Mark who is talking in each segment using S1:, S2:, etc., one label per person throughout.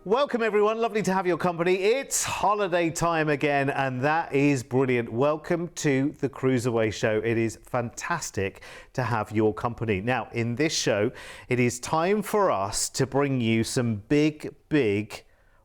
S1: Welcome everyone, lovely to have your company. It's holiday time again and that is brilliant. Welcome to the CruiseAway show. It is fantastic to have your company. Now in this show, it is time for us to bring you some big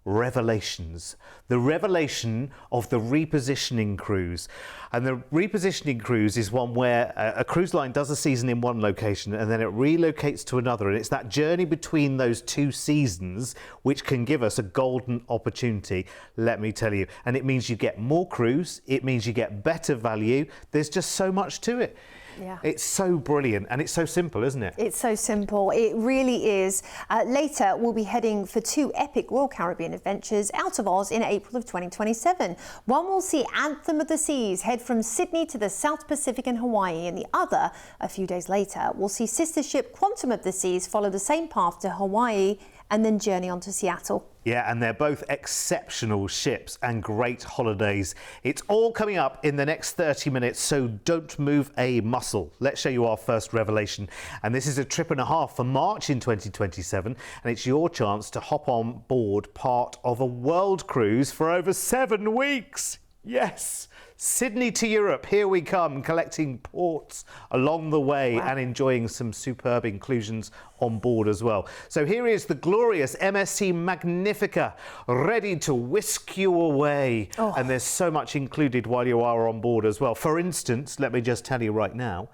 S1: revelations. The revelation of the repositioning cruise. And the repositioning cruise is one where a cruise line does a season in one location and then it relocates to another, and it's that journey between those two seasons which can give us a golden opportunity, let me tell you. And it means you get more cruise, it means you get better value. There's just so much to it.
S2: Yeah.
S1: It's so brilliant and it's so simple, isn't it?
S2: It's so simple. It really is. Later, we'll be heading for two epic Royal Caribbean adventures out of Oz in April of 2027. One will see Anthem of the Seas head from Sydney to the South Pacific and Hawaii, and the other, a few days later, will see sister ship Quantum of the Seas follow the same path to Hawaii and then journey on to Seattle.
S1: Yeah, and they're both exceptional ships and great holidays. It's all coming up in the next 30 minutes, so don't move a muscle. Let's show you our first revelation. And this is a trip and a half for March in 2027, and it's your chance to hop on board part of a world cruise for over 7 weeks. Yes! Sydney to Europe, here we come, collecting ports along the way. Wow. And enjoying some superb inclusions on board as well. So here is the glorious MSC Magnifica, ready to whisk you away. Oh. And there's so much included while you are on board as well. For instance, let me just tell you right now,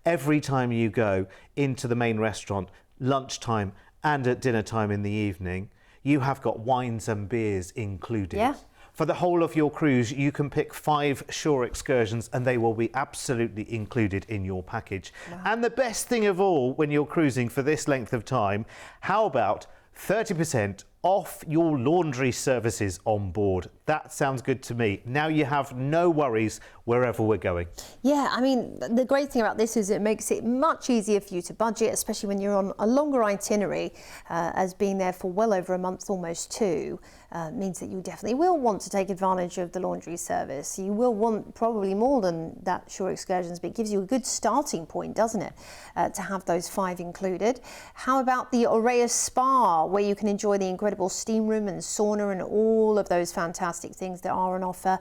S1: every time you go into the main restaurant, lunchtime and at dinner time in the evening, you have got wines and beers included.
S2: Yeah.
S1: For the whole of your cruise, you can pick 5 shore excursions and they will be absolutely included in your package. Wow. And the best thing of all, when you're cruising for this length of time, how about 30% off your laundry services on board? That sounds good to me. Now you have no worries wherever we're going. Yeah,
S2: I mean, the great thing about this is it makes it much easier for you to budget, especially when you're on a longer itinerary, as being there for well over a month, almost 2, means that you definitely will want to take advantage of the laundry service. You will want probably more than that shore excursions, but it gives you a good starting point, doesn't it, to have those 5 included. How about the Aureus Spa, where you can enjoy the incredible steam room and sauna and all of those fantastic things that are on offer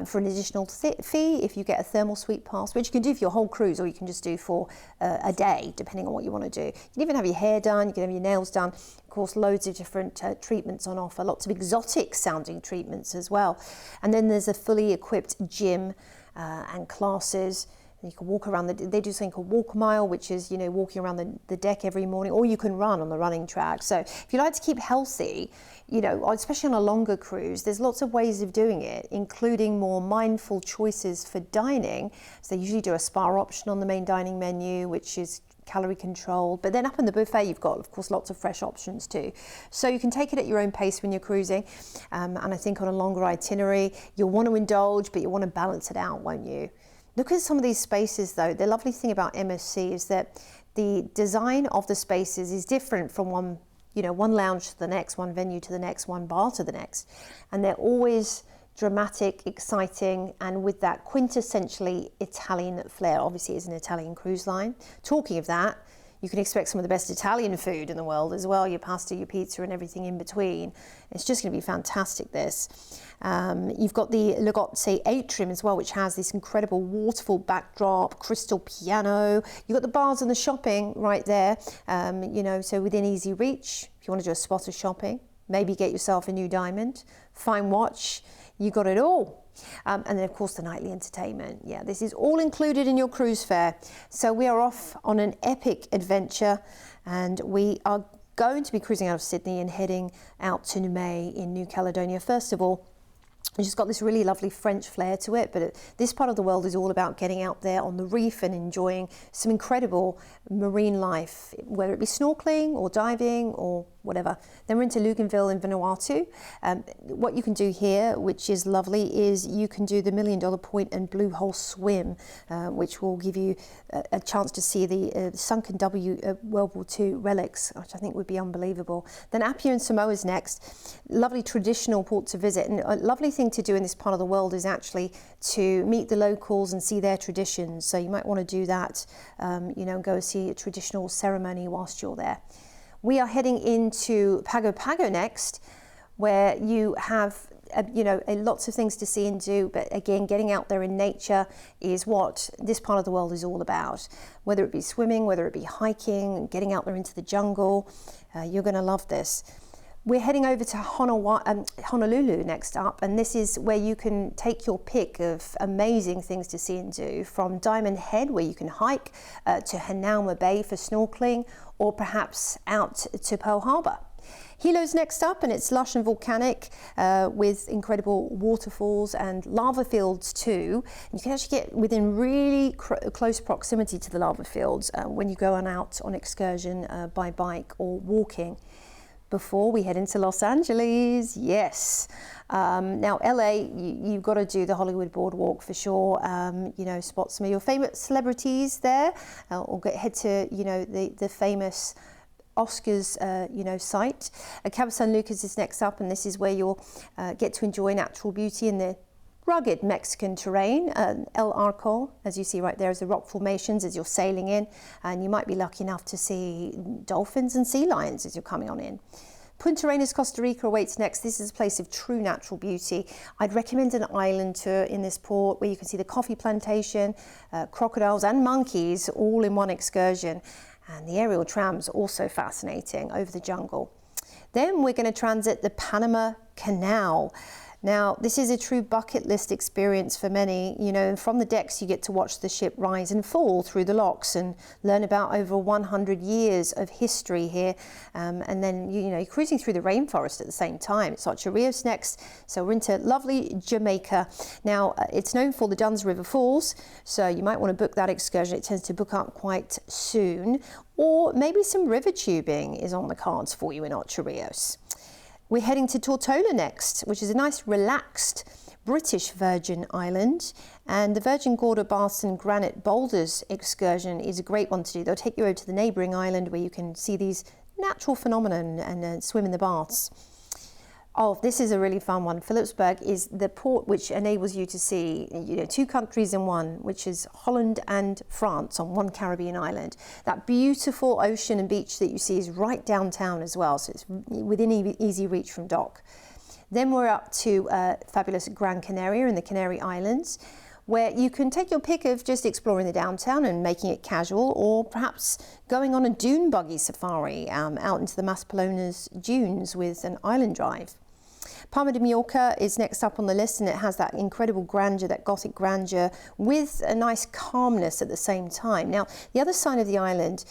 S2: for an additional fee if you get a thermal suite pass, which you can do for your whole cruise, or you can just do for a day, depending on what you want to do. You can even have your hair done, you can have your nails done. Of course, loads of different treatments on offer, lots of exotic sounding treatments as well. And then there's a fully equipped gym and classes. You can walk around, they do something called Walk a Mile, which is, you know, walking around the deck every morning, or you can run on the running track. So if you like to keep healthy, you know, especially on a longer cruise, there's lots of ways of doing it, including more mindful choices for dining. So they usually do a spa option on the main dining menu, which is calorie controlled, but then up in the buffet you've got, of course, lots of fresh options too. So you can take it at your own pace when you're cruising, and I think on a longer itinerary you'll want to indulge, but you want to balance it out, won't you? Look at some of these spaces though. The lovely thing about MSC is that the design of the spaces is different from one lounge to the next, one venue to the next, one bar to the next, and they're always dramatic, exciting, and with that quintessentially Italian flair. Obviously, it's an Italian cruise line. Talking of that, you can expect some of the best Italian food in the world as well, your pasta, your pizza, and everything in between. It's just going to be fantastic, this. You've got the Lugotse atrium as well, which has this incredible waterfall backdrop, crystal piano. You've got the bars and the shopping right there, so within easy reach. If you want to do a spot of shopping, maybe get yourself a new diamond, fine watch, you got it all. And then of course the nightly entertainment. Yeah, this is all included in your cruise fare. So we are off on an epic adventure, and we are going to be cruising out of Sydney and heading out to Nume in New Caledonia. First of all, it's just got this really lovely French flair to it, but this part of the world is all about getting out there on the reef and enjoying some incredible marine life, whether it be snorkeling or diving or whatever. Then we're into Luganville in Vanuatu. What you can do here, which is lovely, is you can do the $1 Million Point and Blue Hole swim, which will give you a chance to see the sunken World War II relics, which I think would be unbelievable. Then Apia and Samoa is next. Lovely traditional port to visit, and a lovely thing to do in this part of the world is actually to meet the locals and see their traditions. So you might want to do that, and go see a traditional ceremony whilst you're there. We are heading into Pago Pago next, where you have lots of things to see and do, but again, getting out there in nature is what this part of the world is all about. Whether it be swimming, whether it be hiking, getting out there into the jungle, you're going to love this. We're heading over to Honolulu next up, and this is where you can take your pick of amazing things to see and do, from Diamond Head, where you can hike, to Hanauma Bay for snorkeling, or perhaps out to Pearl Harbor. Hilo's next up, and it's lush and volcanic with incredible waterfalls and lava fields too. You can actually get within really close proximity to the lava fields when you go out on excursion by bike or walking. Before we head into Los Angeles, yes. Now LA, you've got to do the Hollywood Boardwalk for sure. Spot some of your favorite celebrities there, or head to the famous Oscars, site. Cabo San Lucas is next up, and this is where you'll get to enjoy natural beauty in the rugged Mexican terrain. El Arco, as you see right there, is the rock formations as you're sailing in, and you might be lucky enough to see dolphins and sea lions as you're coming on in. Punta Arenas, Costa Rica awaits next. This is a place of true natural beauty. I'd recommend an island tour in this port where you can see the coffee plantation, crocodiles and monkeys all in one excursion. And the aerial tram's also fascinating over the jungle. Then we're going to transit the Panama Canal. Now, this is a true bucket list experience for many. And from the decks you get to watch the ship rise and fall through the locks and learn about over 100 years of history here. And then, you're cruising through the rainforest at the same time. It's Ocho Rios next, so we're into lovely Jamaica. Now, it's known for the Dunn's River Falls, so you might want to book that excursion. It tends to book up quite soon. Or maybe some river tubing is on the cards for you in Ocho Rios. We're heading to Tortola next, which is a nice relaxed British Virgin Island, and the Virgin Gorda Baths and Granite Boulders excursion is a great one to do. They'll take you over to the neighbouring island where you can see these natural phenomena and swim in the baths. Oh, this is a really fun one. Philipsburg is the port which enables you to see, two countries in one, which is Holland and France on one Caribbean island. That beautiful ocean and beach that you see is right downtown as well, so it's within easy reach from dock. Then we're up to fabulous Gran Canaria in the Canary Islands, where you can take your pick of just exploring the downtown and making it casual, or perhaps going on a dune buggy safari out into the Maspalonas dunes with an island drive. Palma de Mallorca is next up on the list, and it has that incredible grandeur, that Gothic grandeur, with a nice calmness at the same time. Now, the other side of the island,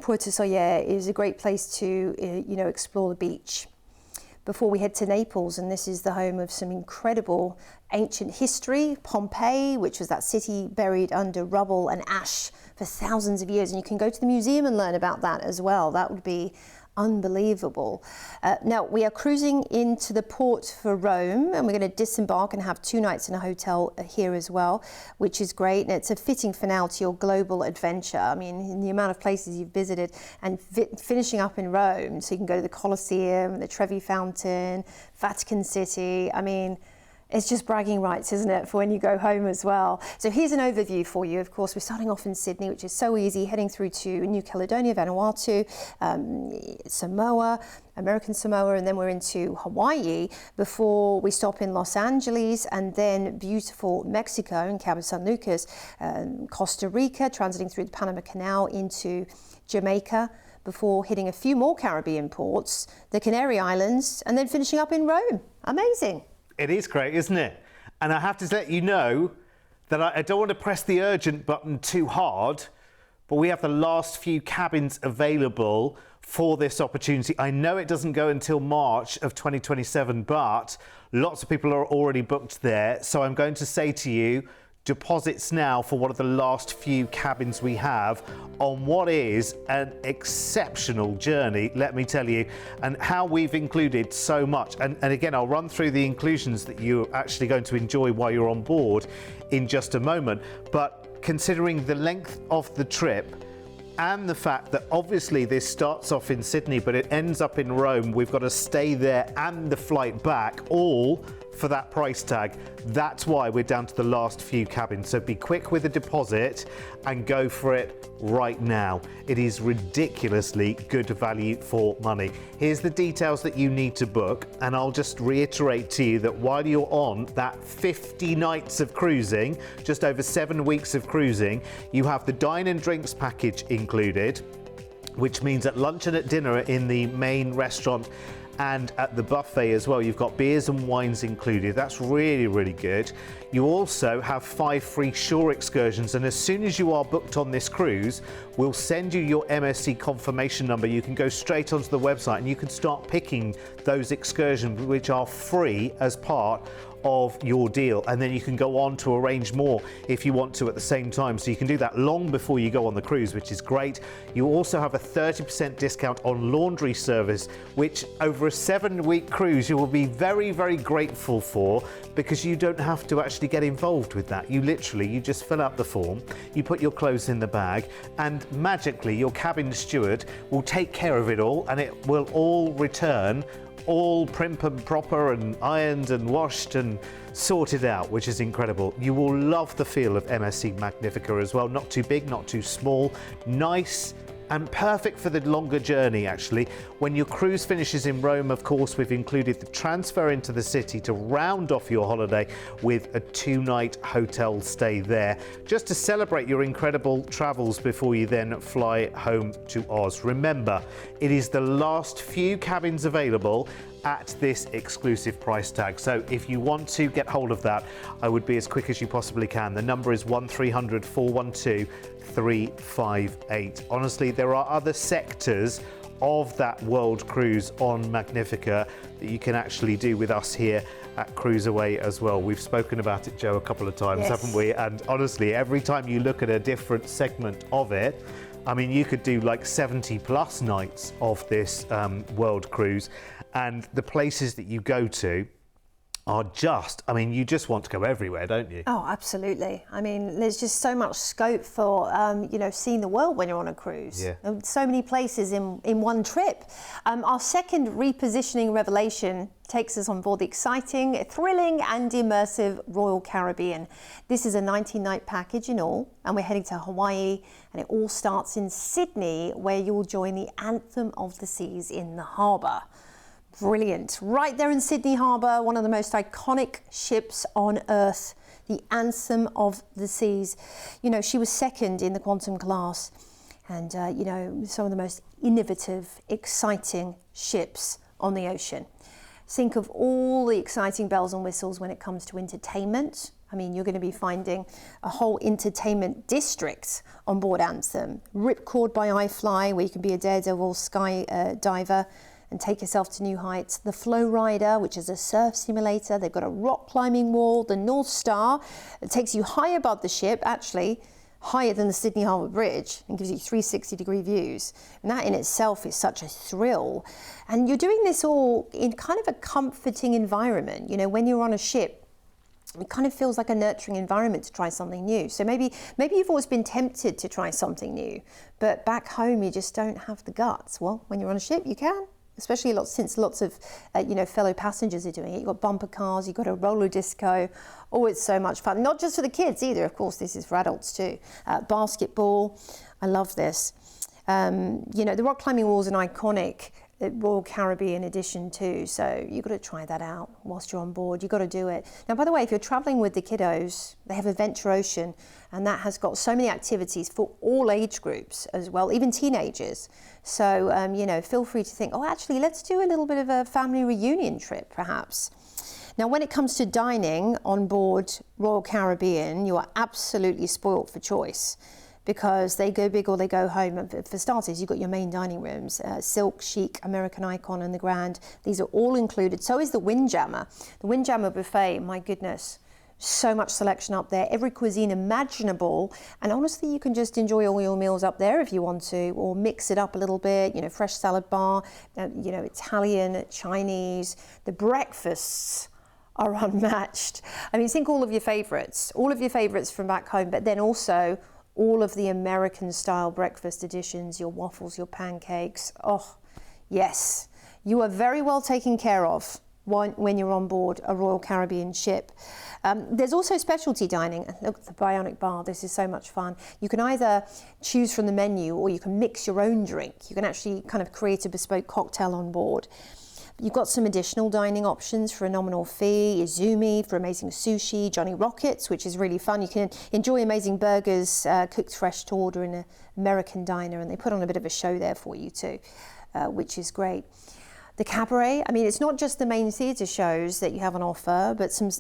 S2: Puerto Soller, is a great place to explore the beach. Before we head to Naples, and this is the home of some incredible ancient history. Pompeii, which was that city buried under rubble and ash for thousands of years, and you can go to the museum and learn about that as well. That would be unbelievable. Now we are cruising into the port for Rome, and we're going to disembark and have 2 nights in a hotel here as well, which is great, and it's a fitting finale to your global adventure. I mean, in the amount of places you've visited, and finishing up in Rome, so you can go to the Colosseum, the Trevi Fountain, Vatican City. I mean, it's just bragging rights, isn't it, for when you go home as well. So here's an overview for you. Of course, we're starting off in Sydney, which is so easy, heading through to New Caledonia, Vanuatu, Samoa, American Samoa, and then we're into Hawaii before we stop in Los Angeles, and then beautiful Mexico in Cabo San Lucas, Costa Rica, transiting through the Panama Canal into Jamaica, before hitting a few more Caribbean ports, the Canary Islands, and then finishing up in Rome. Amazing.
S1: It is great, isn't it? And I have to let you know that I don't want to press the urgent button too hard, but we have the last few cabins available for this opportunity. I know it doesn't go until March of 2027, but lots of people are already booked there. So I'm going to say to you, deposits now for one of the last few cabins we have on what is an exceptional journey, let me tell you, and how we've included so much. And again, I'll run through the inclusions that you're actually going to enjoy while you're on board in just a moment. But considering the length of the trip and the fact that obviously this starts off in Sydney, but it ends up in Rome, we've got to stay there and the flight back, all for that price tag. That's why we're down to the last few cabins. So be quick with the deposit and go for it right now. It is ridiculously good value for money. Here's the details that you need to book, and I'll just reiterate to you that while you're on that 50 nights of cruising, just over 7 weeks of cruising, you have the dine and drinks package included, which means at lunch and at dinner in the main restaurant and at the buffet as well, you've got beers and wines included. That's really, really good. You also have 5 free shore excursions, and as soon as you are booked on this cruise, we'll send you your MSC confirmation number. You can go straight onto the website and you can start picking those excursions, which are free as part of your deal, and then you can go on to arrange more if you want to at the same time. So you can do that long before you go on the cruise, which is great. You also have a 30% discount on laundry service, which over a 7-week cruise you will be very, very grateful for, because you don't have to actually get involved with that. You just fill out the form, you put your clothes in the bag, and magically your cabin steward will take care of it all, and it will all return all prim and proper and ironed and washed and sorted out, which is incredible. You will love the feel of MSC Magnifica as well. Not too big, not too small, nice and perfect for the longer journey actually. When your cruise finishes in Rome, of course, we've included the transfer into the city to round off your holiday with a 2-night hotel stay there, just to celebrate your incredible travels before you then fly home to Oz. Remember, it is the last few cabins available at this exclusive price tag. So if you want to get hold of that, I would be as quick as you possibly can. The number is 1300 412 358. Honestly, there are other sectors of that world cruise on Magnifica that you can actually do with us here at CruiseAway as well. We've spoken about it, Joe, a couple of times, haven't we? And honestly, every time you look at a different segment of it, I mean, you could do like 70 plus nights of this world cruise, and the places that you go to are just, I mean, you just want to go everywhere, don't you?
S2: Oh, absolutely. I mean, there's just so much scope for, seeing the world when you're on a cruise.
S1: Yeah.
S2: So many places in one trip. Our second repositioning revelation takes us on board the exciting, thrilling and immersive Royal Caribbean. This is a 19-night package in all, and we're heading to Hawaii, and it all starts in Sydney, where you'll join the Anthem of the Seas in the harbour. Brilliant. Right there in Sydney Harbour, one of the most iconic ships on Earth, the Anthem of the Seas. You know, she was second in the Quantum class, and, some of the most innovative, exciting ships on the ocean. Think of all the exciting bells and whistles when it comes to entertainment. I mean, you're going to be finding a whole entertainment district on board Anthem. Ripcord by iFly, where you can be a daredevil sky diver and take yourself to new heights. The Flow Rider, which is a surf simulator. They've got a rock climbing wall. The North Star, it takes you high above the ship, actually higher than the Sydney Harbour Bridge, and gives you 360-degree views. And that in itself is such a thrill. And you're doing this all in kind of a comforting environment. You know, when you're on a ship, it kind of feels like a nurturing environment to try something new. So maybe you've always been tempted to try something new, but back home you just don't have the guts. Well, when you're on a ship, you can. Especially since lots of fellow passengers are doing it. You've got bumper cars, you've got a roller disco. Oh, it's so much fun. Not just for the kids either, of course, this is for adults too. Basketball, I love this. The rock climbing wall is an iconic Royal Caribbean edition too, so you've got to try that out whilst you're on board. You've got to do it. Now, by the way, if you're travelling with the kiddos, they have Adventure Ocean, and that has got so many activities for all age groups as well, even teenagers. So, feel free to think, actually, let's do a little bit of a family reunion trip, perhaps. Now, when it comes to dining on board Royal Caribbean, you are absolutely spoilt for choice, because they go big or they go home. And for starters, you've got your main dining rooms, Silk, Chic, American Icon and the Grand. These are all included. So is the Windjammer. The Windjammer buffet, my goodness, so much selection up there, every cuisine imaginable. And honestly, you can just enjoy all your meals up there if you want to, or mix it up a little bit, fresh salad bar, Italian, Chinese. The breakfasts are unmatched. I mean, think all of your favorites from back home, but then also all of the American style breakfast editions, your waffles, your pancakes. Oh, yes, you are very well taken care of when you're on board a Royal Caribbean ship. There's also specialty dining. Look at the bionic bar, this is so much fun. You can either choose from the menu or you can mix your own drink. You can actually kind of create a bespoke cocktail on board. You've got some additional dining options for a nominal fee, Izumi for amazing sushi, Johnny Rockets, which is really fun. You can enjoy amazing burgers cooked fresh to order in an American diner, and they put on a bit of a show there for you too, which is great. The cabaret, I mean, it's not just the main theatre shows that you have on offer, but some,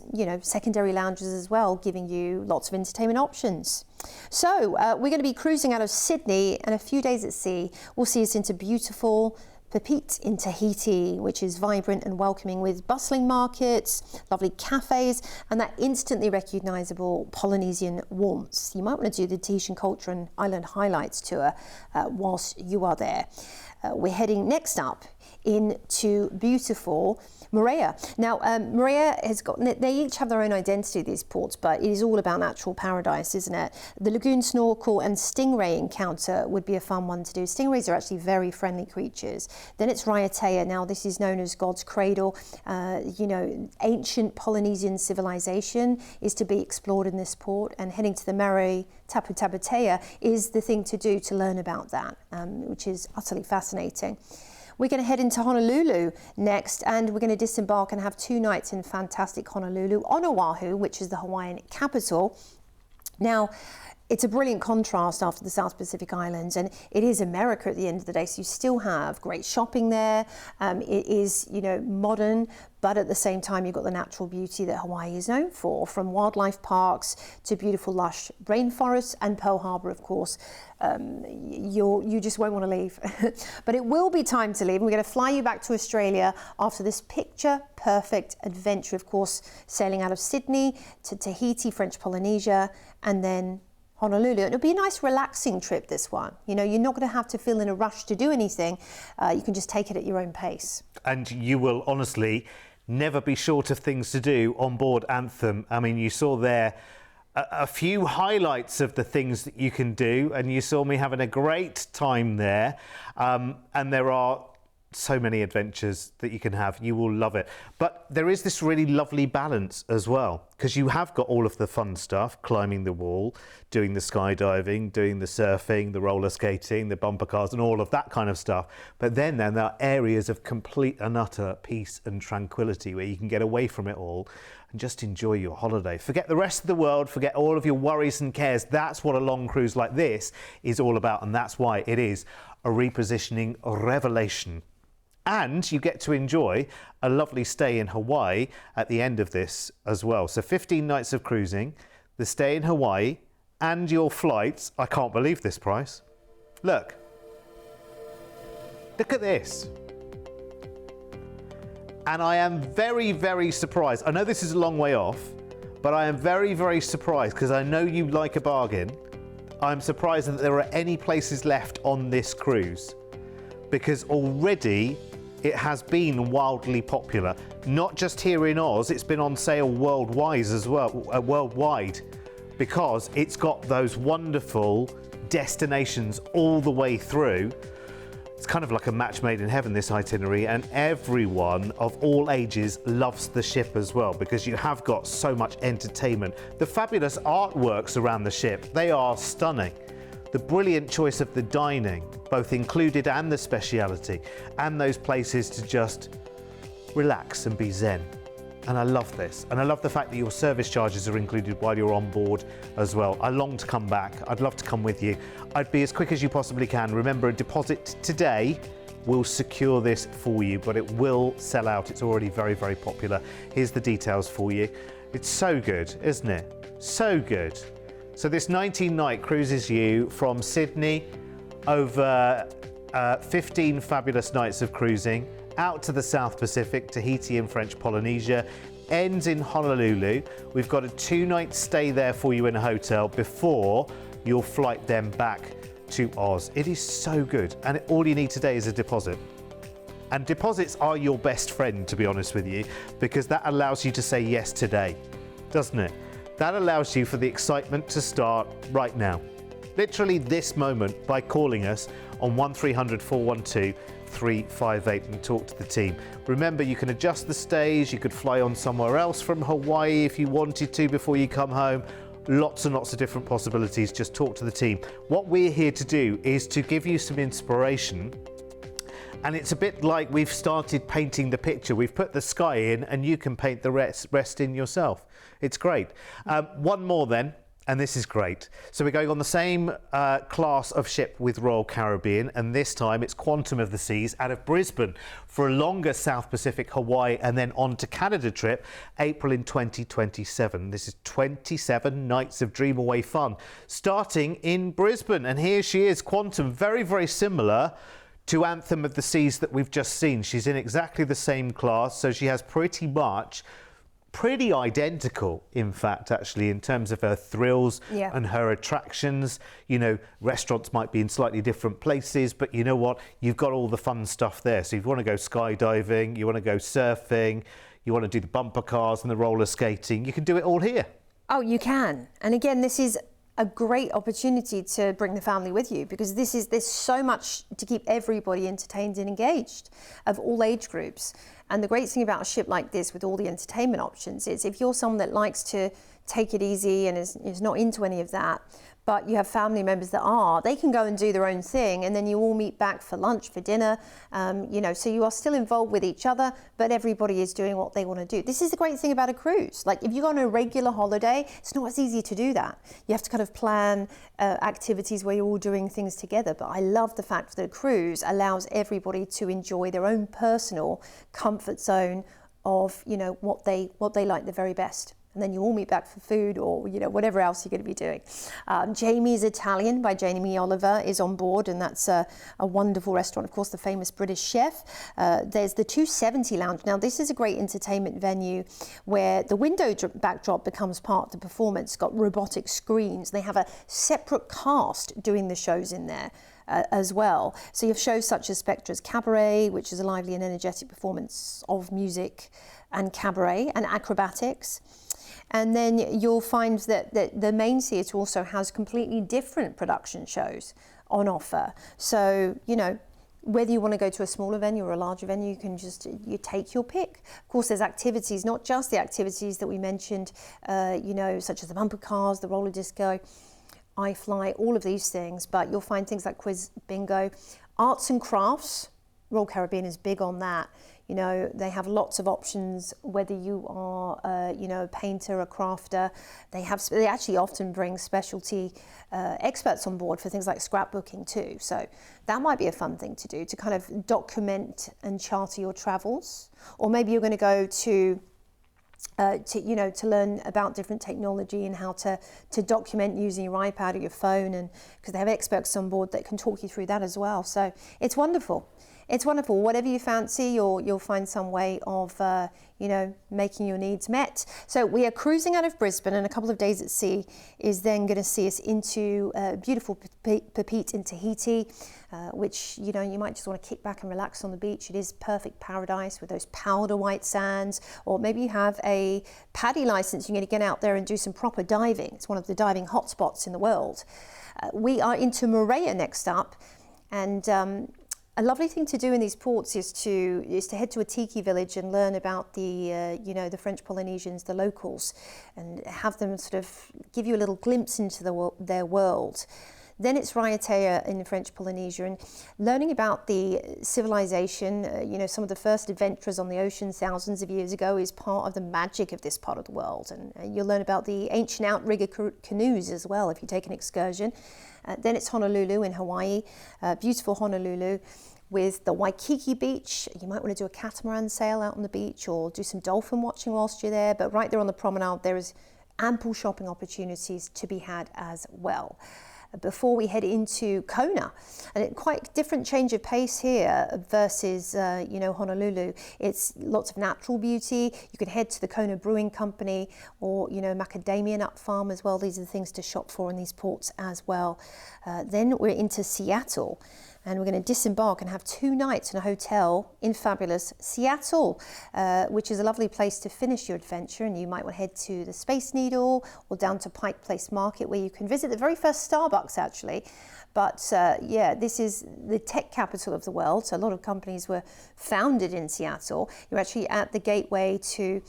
S2: secondary lounges as well, giving you lots of entertainment options. So we're going to be cruising out of Sydney, and a few days at sea will see us into beautiful Papeete in Tahiti, which is vibrant and welcoming with bustling markets, lovely cafes, and that instantly recognisable Polynesian warmth. You might want to do the Tahitian culture and island highlights tour whilst you are there. We're heading next up into beautiful Moorea. Now, Moorea has got, they each have their own identity, these ports, but it is all about natural paradise, isn't it? The lagoon snorkel and stingray encounter would be a fun one to do. Stingrays are actually very friendly creatures. Then it's Raiatea. Now, this is known as God's cradle. Ancient Polynesian civilization is to be explored in this port, and heading to the Marae Tapu Tabatea is the thing to do to learn about that, which is utterly fascinating. We're going to head into Honolulu next, and we're going to disembark and have 2 nights in fantastic Honolulu on Oahu, which is the Hawaiian capital. Now, it's a brilliant contrast after the South Pacific Islands, and it is America at the end of the day, so you still have great shopping there. It is, modern, but at the same time, you've got the natural beauty that Hawaii is known for, from wildlife parks to beautiful lush rainforests, and Pearl Harbor, of course. You just won't want to leave. But it will be time to leave. We're going to fly you back to Australia after this picture-perfect adventure, of course, sailing out of Sydney to Tahiti, French Polynesia, and then Honolulu. It'll be a nice relaxing trip, this one. You're not going to have to feel in a rush to do anything. You can just take it at your own pace.
S1: And you will honestly never be short of things to do on board Anthem. I mean, you saw there a few highlights of the things that you can do, and you saw me having a great time there. And there are so many adventures that you can have. You will love it. But there is this really lovely balance as well, because you have got all of the fun stuff, climbing the wall, doing the skydiving, doing the surfing, the roller skating, the bumper cars, and all of that kind of stuff. But then there are areas of complete and utter peace and tranquility where you can get away from it all and just enjoy your holiday. Forget the rest of the world, forget all of your worries and cares. That's what a long cruise like this is all about, and that's why it is a repositioning revelation. And you get to enjoy a lovely stay in Hawaii at the end of this as well. So 15 nights of cruising, the stay in Hawaii, and your flights. I can't believe this price. Look at this. And I am very, very surprised. I know this is a long way off, but I am very, very surprised, because I know you like a bargain. I'm surprised that there are any places left on this cruise, because already it has been wildly popular. Not just here in Oz, it's been on sale worldwide as well, because it's got those wonderful destinations all the way through. It's kind of like a match made in heaven, this itinerary, and everyone of all ages loves the ship as well, because you have got so much entertainment. The fabulous artworks around the ship, they are stunning. The brilliant choice of the dining, both included and the speciality, and those places to just relax and be zen. And I love this. And I love the fact that your service charges are included while you're on board as well. I long to come back. I'd love to come with you. I'd be as quick as you possibly can. Remember, a deposit today will secure this for you, but it will sell out. It's already very, very popular. Here's the details for you. It's so good, isn't it? So good. So this 19-night cruises you from Sydney over 15 fabulous nights of cruising, out to the South Pacific, Tahiti and French Polynesia, ends in Honolulu. We've got a 2-night stay there for you in a hotel before your flight then back to Oz. It is so good, and all you need today is a deposit. And deposits are your best friend, to be honest with you, because that allows you to say yes today, doesn't it? That allows you for the excitement to start right now. Literally this moment, by calling us on 1300 412 358 and talk to the team. Remember, you can adjust the stays, you could fly on somewhere else from Hawaii if you wanted to before you come home. Lots and lots of different possibilities. Just talk to the team. What we're here to do is to give you some inspiration. And it's a bit like we've started painting the picture. We've put the sky in and you can paint the rest in yourself. It's great. One more then, and this is great. So we're going on the same class of ship with Royal Caribbean, and this time it's Quantum of the Seas out of Brisbane for a longer South Pacific, Hawaii, and then on to Canada trip, April in 2027. This is 27 nights of Dream Away fun, starting in Brisbane. And here she is, Quantum, very, very similar to Anthem of the Seas that we've just seen. She's in exactly the same class, so she has pretty identical, in fact, actually, in terms of her thrills and her attractions. You know, restaurants might be in slightly different places, but you know what? You've got all the fun stuff there. So if you want to go skydiving, you want to go surfing, you want to do the bumper cars and the roller skating, you can do it all here.
S2: Oh, you can. And again, this is a great opportunity to bring the family with you, because there's so much to keep everybody entertained and engaged of all age groups. And the great thing about a ship like this with all the entertainment options is if you're someone that likes to take it easy and is not into any of that, but you have family members that are, they can go and do their own thing, and then you all meet back for lunch, for dinner, you know, so you are still involved with each other, but everybody is doing what they want to do. This is the great thing about a cruise. Like if you go on a regular holiday, it's not as easy to do that. You have to kind of plan activities where you're all doing things together, but I love the fact that a cruise allows everybody to enjoy their own personal comfort zone of, you know, what they like the very best. And then you all meet back for food or, you know, whatever else you're going to be doing. Jamie's Italian by Jamie Oliver is on board, and that's a wonderful restaurant. Of course, the famous British chef. There's the 270 Lounge. Now, this is a great entertainment venue where the window backdrop becomes part of the performance. It's got robotic screens. They have a separate cast doing the shows in there. As well. So you have shows such as Spectra's Cabaret, which is a lively and energetic performance of music and cabaret and acrobatics. And then you'll find that the main theatre also has completely different production shows on offer. So, you know, whether you want to go to a smaller venue or a larger venue, you take your pick. Of course, there's activities, not just the activities that we mentioned, you know, such as the bumper cars, the roller disco, iFly, all of these things, but you'll find things like quiz bingo, arts and crafts. Royal Caribbean is big on that. You know, they have lots of options, whether you are, you know, a painter, a crafter. They actually often bring specialty experts on board for things like scrapbooking too. So that might be a fun thing to do, to kind of document and charter your travels. Or maybe you're going to go to learn about different technology and how to document using your iPad or your phone, and because they have experts on board that can talk you through that as well. So it's wonderful. It's wonderful. Whatever you fancy, you'll find some way of, you know, making your needs met. So we are cruising out of Brisbane, and a couple of days at sea is then going to see us into beautiful Papeete in Tahiti, which, you know, you might just want to kick back and relax on the beach. It is perfect paradise with those powder white sands, or maybe you have a PADI license. You're going to get out there and do some proper diving. It's one of the diving hotspots in the world. We are into Moorea next up, and a lovely thing to do in these ports is to head to a tiki village and learn about the you know, the French Polynesians, the locals, and have them sort of give you a little glimpse into their world. Then it's Raiatea in French Polynesia, and learning about the civilization, you know, some of the first adventurers on the ocean thousands of years ago is part of the magic of this part of the world. And you'll learn about the ancient outrigger canoes as well if you take an excursion. Then it's Honolulu in Hawaii, beautiful Honolulu with the Waikiki beach. You might want to do a catamaran sail out on the beach or do some dolphin watching whilst you're there. But right there on the promenade, there is ample shopping opportunities to be had as well. Before we head into Kona, and quite different change of pace here versus you know, Honolulu. It's lots of natural beauty. You can head to the Kona Brewing Company or, you know, macadamia nut farm as well. These are the things to shop for in these ports as well. Then we're into Seattle, and we're going to disembark and have 2 nights in a hotel in fabulous Seattle, which is a lovely place to finish your adventure. And you might want to head to the Space Needle or down to Pike Place Market, where you can visit the very first Starbucks actually. But yeah, this is the tech capital of the world. So a lot of companies were founded in Seattle. You're actually at the gateway to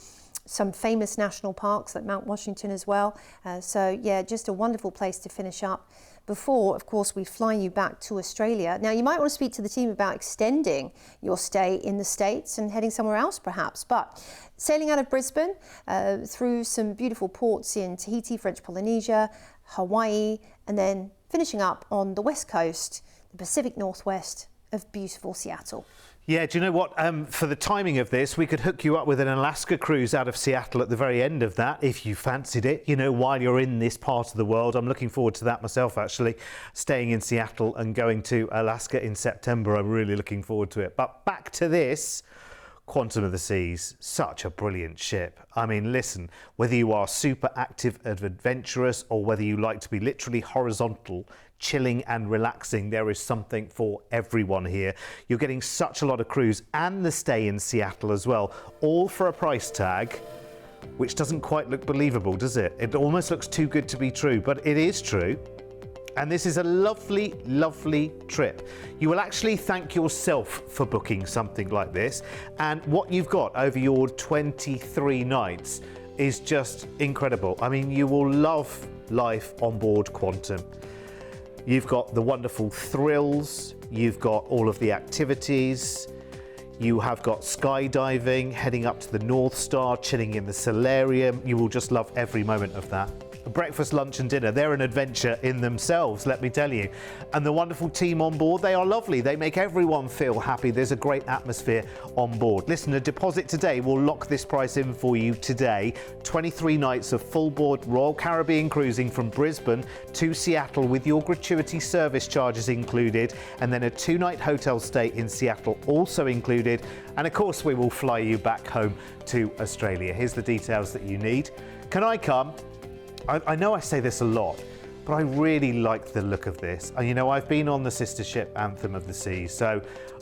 S2: some famous national parks like Mount Washington as well. So yeah, just a wonderful place to finish up before, of course, we fly you back to Australia. Now, you might want to speak to the team about extending your stay in the States and heading somewhere else perhaps. But sailing out of Brisbane through some beautiful ports in Tahiti, French Polynesia, Hawaii, and then finishing up on the west coast, the Pacific Northwest of beautiful Seattle.
S1: Yeah, do you know what? For the timing of this, we could hook you up with an Alaska cruise out of Seattle at the very end of that, if you fancied it, you know, while you're in this part of the world. I'm looking forward to that myself, actually, staying in Seattle and going to Alaska in September. I'm really looking forward to it. But back to this. Quantum of the Seas, such a brilliant ship. I mean, listen, whether you are super active and adventurous or whether you like to be literally horizontal, chilling and relaxing, there is something for everyone here. You're getting such a lot of cruise and the stay in Seattle as well, all for a price tag which doesn't quite look believable, does it? It almost looks too good to be true, but it is true. And this is a lovely, lovely trip. You will actually thank yourself for booking something like this. And what you've got over your 23 nights is just incredible. I mean, you will love life on board Quantum. You've got the wonderful thrills, you've got all of the activities, you have got skydiving, heading up to the North Star, chilling in the solarium. You will just love every moment of that. Breakfast, lunch and dinner, they're an adventure in themselves, let me tell you. And the wonderful team on board, they are lovely. They make everyone feel happy. There's a great atmosphere on board. Listen, a deposit today will lock this price in for you today. 23 nights of full board Royal Caribbean cruising from Brisbane to Seattle with your gratuity service charges included, and then a 2-night hotel stay in Seattle also included. And of course, we will fly you back home to Australia. Here's the details that you need. Can I come? I know I say this a lot, but I really like the look of this. And you know, I've been on the sister ship Anthem of the Seas, so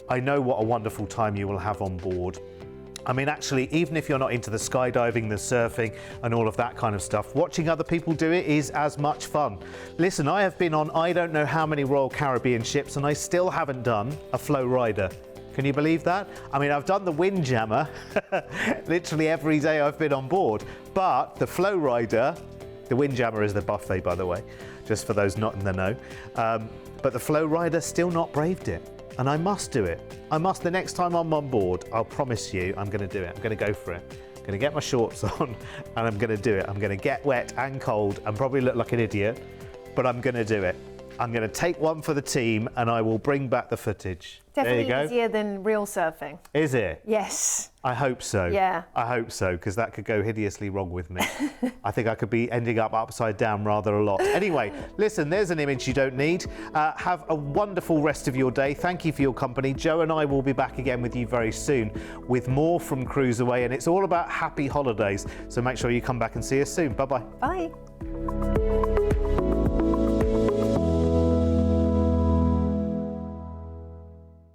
S1: I know what a wonderful time you will have on board. I mean, actually, even if you're not into the skydiving, the surfing and all of that kind of stuff, watching other people do it is as much fun. Listen, I have been on I don't know how many Royal Caribbean ships and I still haven't done a flow rider. Can you believe that? I mean, I've done the Windjammer literally every day I've been on board, but the flow rider, the Windjammer is the buffet, by the way, just for those not in the know. But the flow rider still not braved it. And I must do it. I must. The next time I'm on board, I'll promise you I'm going to do it. I'm going to go for it. I'm going to get my shorts on and I'm going to do it. I'm going to get wet and cold and probably look like an idiot, but I'm going to do it. I'm going to take one for the team and I will bring back the footage.
S2: Definitely
S1: there you go.
S2: easier than real surfing.
S1: Is it?
S2: Yes.
S1: I hope so.
S2: Yeah.
S1: I hope so, because that could go hideously wrong with me. I think I could be ending up upside down rather a lot. Anyway, listen, there's an image you don't need. Have a wonderful rest of your day. Thank you for your company. Joe and I will be back again with you very soon with more from CruiseAway, and it's all about happy holidays. So make sure you come back and see us soon. Bye-bye.
S2: Bye.